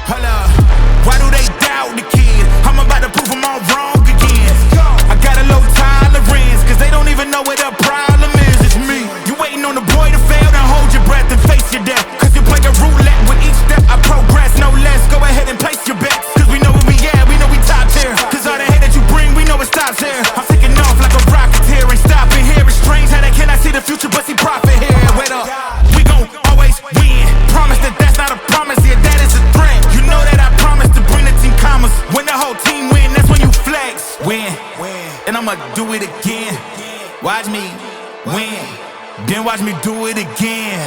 Hold up. Why do they doubt the kid? I'm about to prove them all wrong again. I got a low tolerance, cause they don't even know what the problem is. It's me. You waiting on the boy to fail, then hold your breath and face your death. Cause you play a roulette with each step. I progress, no less. Go ahead and place your bets. Cause we know where we at, we know we top tier. Cause all the hate that you bring, we know it stops here. I'm taking off like a rocketeer and stopping here. It's strange how they cannot see the future, but see profit here. Wait up, we gon' always win. Promise that that's not a promise, yeah, that is a threat. You know that I promise to bring the team commas. When the whole team win, that's when you flex. Win, and I'ma do it again. Watch me win, then watch me do it again.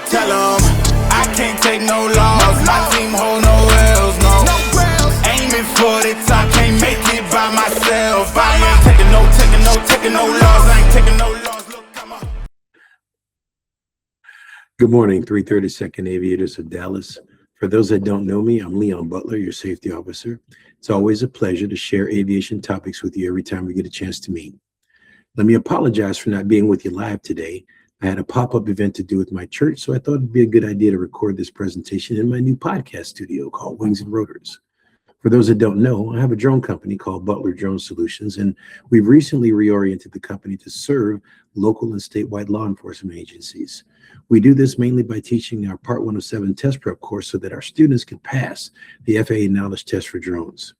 Tell them I can't take no loss. My team hold no L's, no. Aiming for the top, can't make it by myself. I ain't taking no loss. I ain't taking no loss. Look, come on. Good morning, 332nd Aviators of Dallas. For those that don't know me, I'm Leon Butler, your safety officer. It's always a pleasure to share aviation topics with you every time we get a chance to meet. Let me apologize for not being with you live today. I had a pop-up event to do with my church, so I thought it'd be a good idea to record this presentation in my new podcast studio called Wings and Rotors. For those that don't know, I have a drone company called Butler Drone Solutions, and we've recently reoriented the company to serve local and statewide law enforcement agencies. We do this mainly by teaching our Part 107 test prep course so that our students can pass the FAA knowledge test for drones.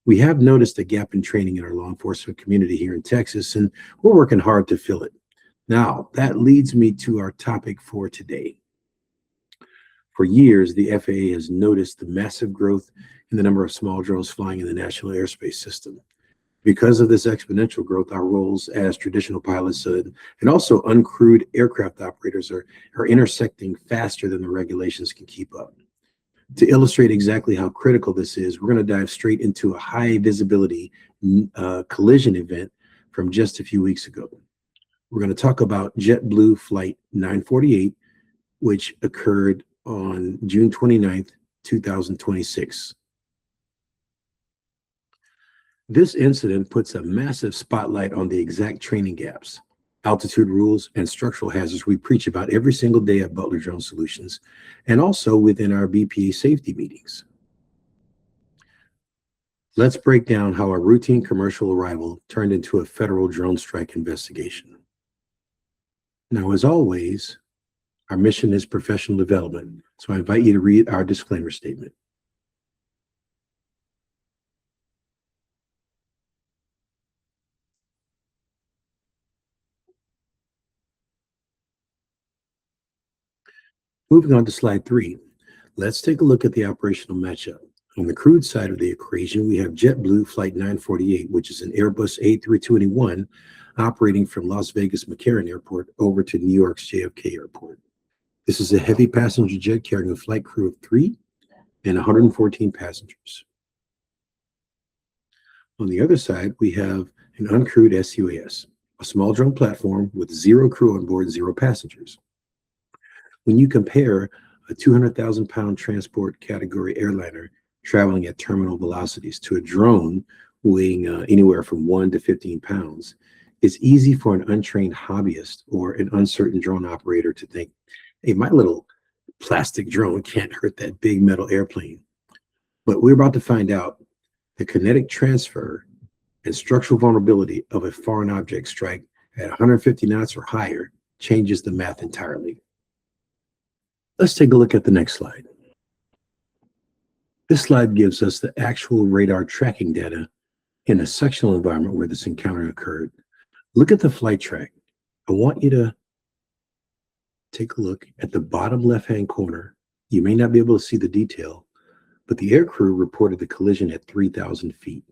We have noticed a gap in training in our law enforcement community here in Texas, and we're working hard to fill it. Now, that leads me to our topic for today. For years, the FAA has noticed the massive growth in the number of small drones flying in the national airspace system. Because of this exponential growth, our roles as traditional pilots and also uncrewed aircraft operators are intersecting faster than the regulations can keep up. To illustrate exactly how critical this is, we're going to dive straight into a high visibility collision event from just a few weeks ago. We're going to talk about JetBlue Flight 948, which occurred on June 29th, 2026. This incident puts a massive spotlight on the exact training gaps, altitude rules, and structural hazards we preach about every single day at Butler Drone Solutions, and also within our BPA safety meetings. Let's break down how a routine commercial arrival turned into a federal drone strike investigation. Now, as always, our mission is professional development, so I invite you to read our disclaimer statement. Moving on to slide 3, let's take a look at the operational matchup. On the crewed side of the equation, we have JetBlue Flight 948, which is an Airbus A321 operating from Las Vegas McCarran Airport over to New York's JFK Airport. This is a heavy passenger jet carrying a flight crew of 3 and 114 passengers. On the other side, we have an uncrewed sUAS, a small drone platform with 0 crew on board, 0 passengers. When you compare a 200,000-pound transport category airliner traveling at terminal velocities to a drone weighing anywhere from 1 to 15 pounds, it's easy for an untrained hobbyist or an uncertain drone operator to think, hey, my little plastic drone can't hurt that big metal airplane. But we're about to find out the kinetic transfer and structural vulnerability of a foreign object strike at 150 knots or higher changes the math entirely. Let's take a look at the next slide. This slide gives us the actual radar tracking data in a sectional environment where this encounter occurred. Look at the flight track. I want you to take a look at the bottom left-hand corner. You may not be able to see the detail, but the aircrew reported the collision at 3,000 feet.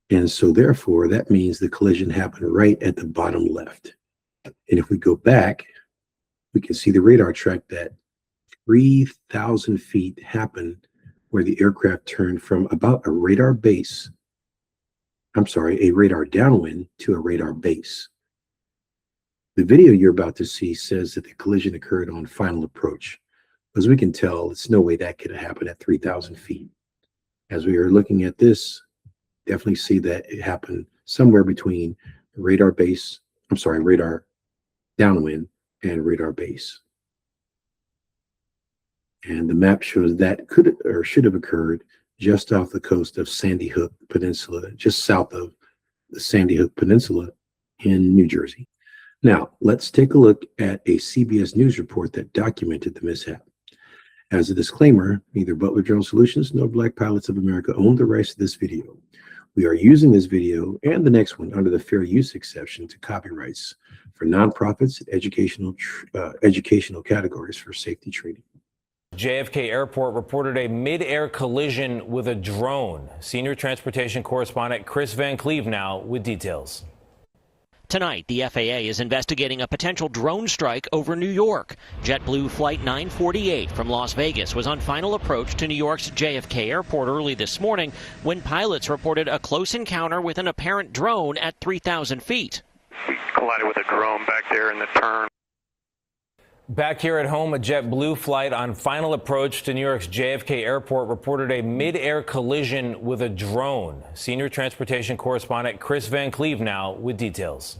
And so therefore, that means the collision happened right at the bottom left. And if we go back, we can see the radar track that 3,000 feet happened where the aircraft turned from about a radar downwind to a radar base. The video you're about to see says that the collision occurred on final approach. As we can tell, it's no way that could have happened at 3,000 feet. As we are looking at this, definitely see that it happened somewhere between radar downwind and radar base. And the map shows that could or should have occurred just off the coast of Sandy Hook Peninsula, just south of the Sandy Hook Peninsula in New Jersey. Now, let's take a look at a CBS News report that documented the mishap. As a disclaimer, neither Butler Drone Solutions nor Black Pilots of America own the rights to this video. We are using this video and the next one under the fair use exception to copyrights for nonprofits and educational categories for safety training. JFK Airport reported a mid-air collision with a drone. Senior transportation correspondent Chris Van Cleve now with details. Tonight, the FAA is investigating a potential drone strike over New York. JetBlue Flight 948 from Las Vegas was on final approach to New York's JFK Airport early this morning when pilots reported a close encounter with an apparent drone at 3,000 feet. We collided with a drone back there in the turn. Back here at home, a JetBlue flight on final approach to New York's JFK Airport reported a mid-air collision with a drone. Senior transportation correspondent Chris Van Cleve now with details.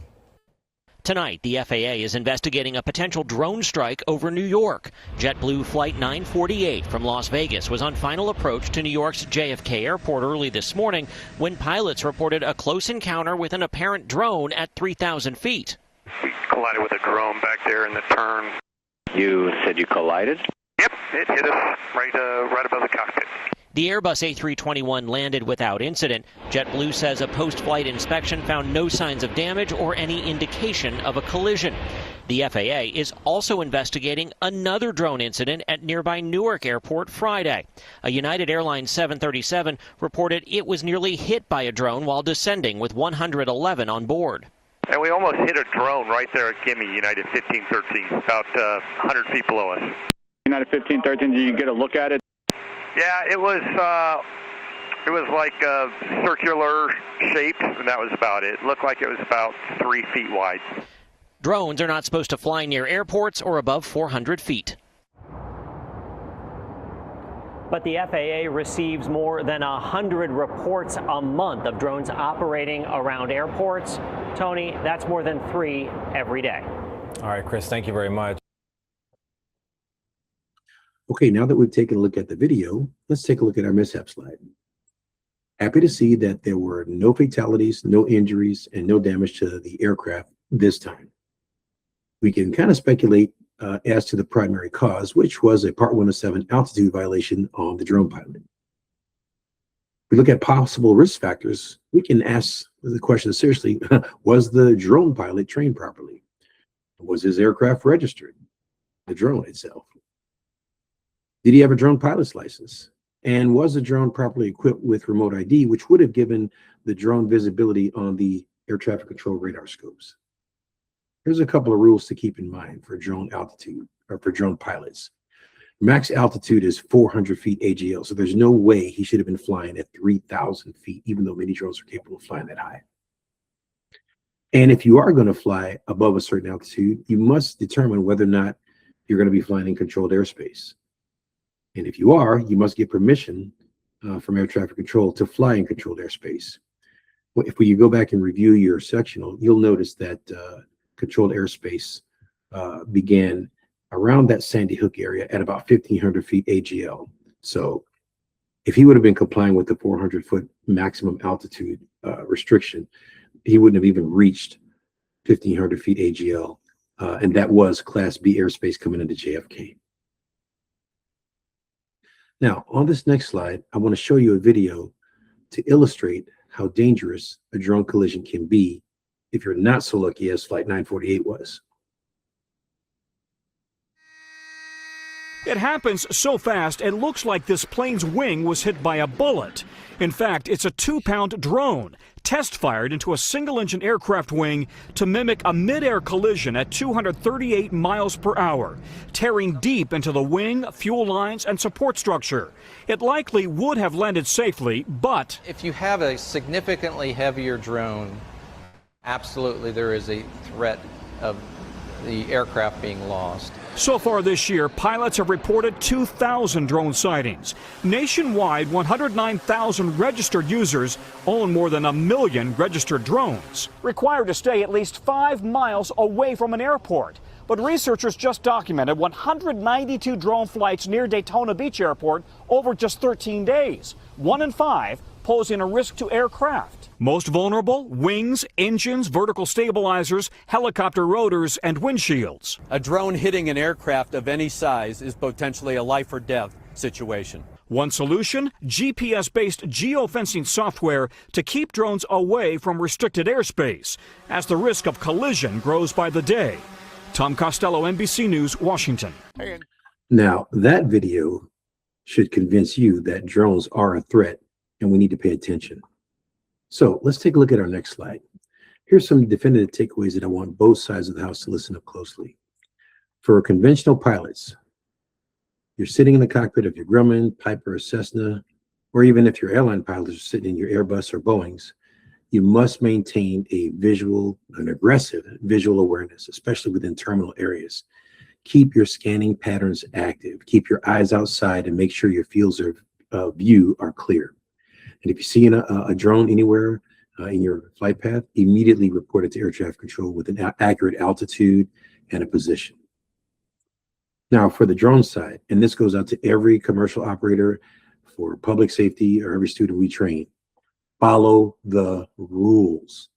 Tonight, the FAA is investigating a potential drone strike over New York. JetBlue Flight 948 from Las Vegas was on final approach to New York's JFK Airport early this morning when pilots reported a close encounter with an apparent drone at 3,000 feet. We collided with a drone back there in the turn. You said you collided? Yep, it hit us right above the cockpit. The Airbus A321 landed without incident. JetBlue says a post-flight inspection found no signs of damage or any indication of a collision. The FAA is also investigating another drone incident at nearby Newark Airport Friday. A United Airlines 737 reported it was nearly hit by a drone while descending with 111 on board. And we almost hit a drone right there at Gimme, United 1513, about 100 feet below us. United 1513, did you get a look at it? Yeah, it was like a circular shape, and that was about it. It looked like it was about 3 feet wide. Drones are not supposed to fly near airports or above 400 feet. But the FAA receives more than 100 reports a month of drones operating around airports. Tony, that's more than 3 every day. All right, Chris, thank you very much. Okay, now that we've taken a look at the video, let's take a look at our mishap slide. Happy to see that there were no fatalities, no injuries, and no damage to the aircraft this time. We can kind of speculate as to the primary cause, which was a Part 107 altitude violation on the drone pilot. If we look at possible risk factors, we can ask the question seriously, was the drone pilot trained properly? Was his aircraft registered, the drone itself? Did he have a drone pilot's license? And was the drone properly equipped with remote ID, which would have given the drone visibility on the air traffic control radar scopes? Here's a couple of rules to keep in mind for drone altitude or for drone pilots. Max altitude is 400 feet AGL, so there's no way he should have been flying at 3,000 feet, even though many drones are capable of flying that high. And if you are going to fly above a certain altitude, you must determine whether or not you're going to be flying in controlled airspace. And if you are, you must get permission from air traffic control to fly in controlled airspace. Well, if you go back and review your sectional, you'll notice that controlled airspace began around that Sandy Hook area at about 1,500 feet AGL. So if he would have been complying with the 400-foot maximum altitude restriction, he wouldn't have even reached 1,500 feet AGL. And that was Class B airspace coming into JFK. Now, on this next slide, I want to show you a video to illustrate how dangerous a drone collision can be if you're not so lucky as Flight 948 was. It happens so fast, it looks like this plane's wing was hit by a bullet. In fact, it's a 2-pound drone, test-fired into a single-engine aircraft wing to mimic a mid-air collision at 238 miles per hour, tearing deep into the wing, fuel lines, and support structure. It likely would have landed safely, but if you have a significantly heavier drone, absolutely there is a threat of the aircraft being lost. so far this year, pilots have reported 2,000 drone sightings. Nationwide, 109,000 registered users own more than 1 million registered drones. Required to stay at least 5 miles away from an airport. But researchers just documented 192 drone flights near Daytona Beach Airport over just 13 days. 1 in 5 posing a risk to aircraft. Most vulnerable: wings, engines, vertical stabilizers, helicopter rotors, and windshields. A drone hitting an aircraft of any size is potentially a life or death situation. One solution: GPS-based geofencing software to keep drones away from restricted airspace as the risk of collision grows by the day. Tom Costello, NBC News, Washington. Now, that video should convince you that drones are a threat and we need to pay attention. So let's take a look at our next slide. Here's some definitive takeaways that I want both sides of the house to listen up closely. For conventional pilots, you're sitting in the cockpit of your Grumman, Piper, or Cessna, or even if your airline pilots are sitting in your Airbus or Boeings, you must maintain an aggressive visual awareness, especially within terminal areas. Keep your scanning patterns active. Keep your eyes outside and make sure your fields of view are clear. And if you see a drone anywhere in your flight path, immediately report it to air traffic control with an accurate altitude and a position. Now, for the drone side, and this goes out to every commercial operator for public safety or every student we train, follow the rules.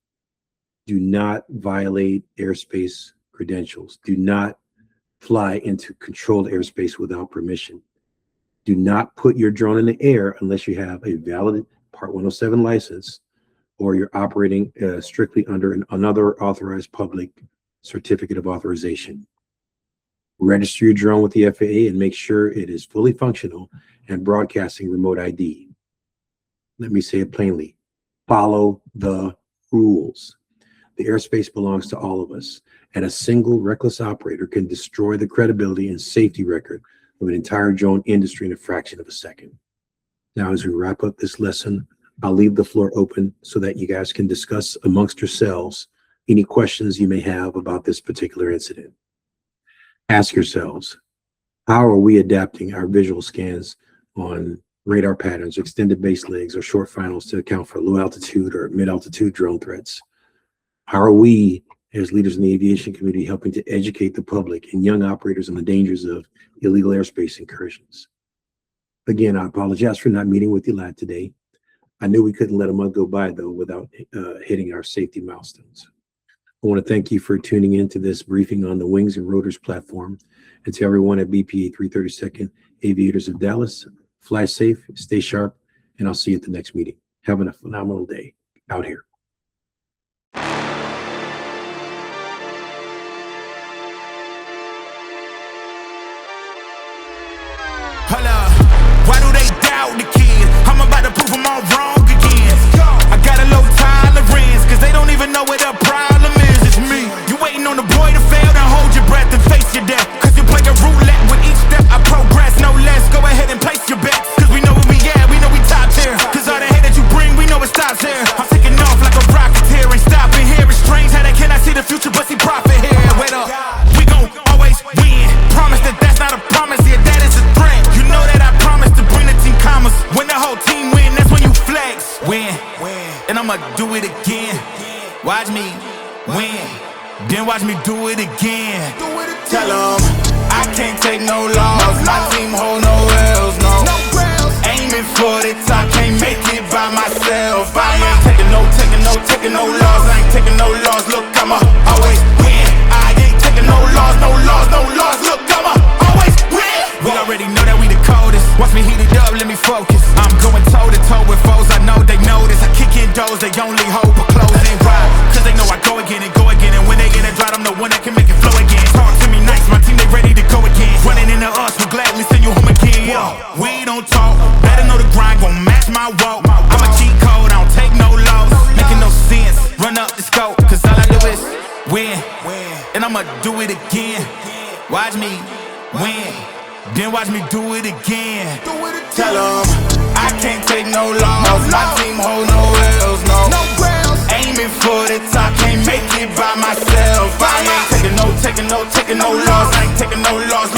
Do not violate airspace credentials. Do not fly into controlled airspace without permission. Do not put your drone in the air unless you have a valid Part 107 license or you're operating strictly under another authorized public certificate of authorization. Register your drone with the FAA and make sure it is fully functional and broadcasting remote ID. Let me say it plainly. Follow the rules. The airspace belongs to all of us, and a single reckless operator can destroy the credibility and safety record of an entire drone industry in a fraction of a second. Now, as we wrap up this lesson, I'll leave the floor open so that you guys can discuss amongst yourselves any questions you may have about this particular incident. Ask yourselves, how are we adapting our visual scans on radar patterns, extended base legs, or short finals to account for low altitude or mid-altitude drone threats? How are we, as leaders in the aviation community, helping to educate the public and young operators on the dangers of illegal airspace incursions? Again, I apologize for not meeting with you live today. I knew we couldn't let a month go by, though, without hitting our safety milestones. I want to thank you for tuning in to this briefing on the Wings and Rotors platform. And to everyone at BPA 332nd Aviators of Dallas, fly safe, stay sharp, and I'll see you at the next meeting. Having a phenomenal day out here. Why do they doubt the kid? I'm about to prove them all wrong again. I got a low tolerance, cause they don't even know what the problem is. It's me. You waiting on the boy to fail, then hold your breath and face your death. Cause you play a roulette with each step I progress, no less. Go ahead and place your bets, cause we know where we at, we know we top tier. Cause all the hate that you bring, we know it stops here. I'm taking off like a rocketeer, ain't stopping here. It's strange how they cannot see the future but see profit here. Wait up, we gon' always win. Promise that that's not a promise, yeah, that is a threat. You know that I promise to bring the team commas. When the whole team win, that's when you flex. Win, and I'ma do it again. Watch me win, then watch me do it again. Tell them I can't take no loss. My team hold no L's, no. Aiming for the top, can't make it by myself. I ain't taking no loss. I ain't taking no loss. Look, I'ma always win. I ain't taking no loss. Look, I'ma always win. We already know that we the coldest. Watch me heat it up, let me focus. I'm going toe to toe with foes. I know they notice. I kick in doors, they only hope for closing. Why? Cause they know I go again and go again. And when they get it dry, I'm the one that can make it flow again. Talk to me nice, my team they ready to go again. Running into us, we'll gladly send you home again. Yo, we don't talk, better know the grind gon' match my walk. I'm a cheat code, I don't take no loss. Making no sense, run up the scope. Cause all I do is win, and I'ma do it again. Watch me win, then watch me do it again. Tell them I can't take no loss. My team hold no L's, no. Aiming for the top, can't make it by myself. I ain't taking no loss. I ain't taking no loss.